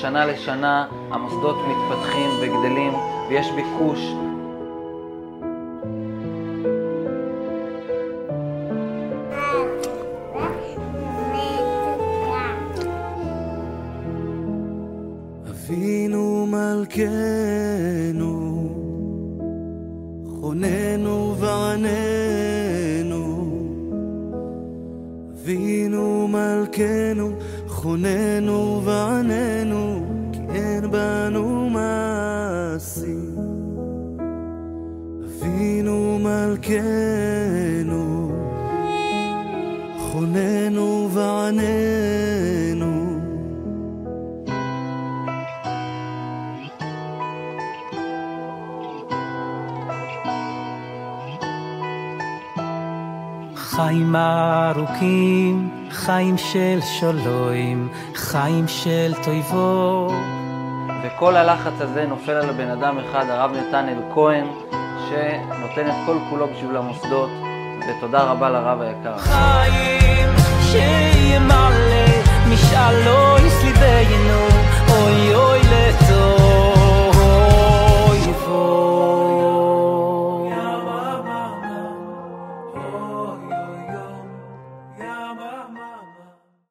משנה לשנה המוסדות מתפתחים וגדלים ויש ביקוש. אבינו מלכנו, חוננו ועננו. אבינו מלכנו, חוננו ועננו, כי אין בנו מעשים. אבינו מלכנו, חוננו ועננו. חיים ארוכים, חיים של שלום, חיים של טויבו. וכל הלחץ הזה נופל על הבן אדם אחד, הרב נתנאל כהן, שנותן את כל כולו בשביל המוסדות, ותודה רבה לרב היקר. חיים שימלא משאלו יסליבנו, אוי אוי לטוב.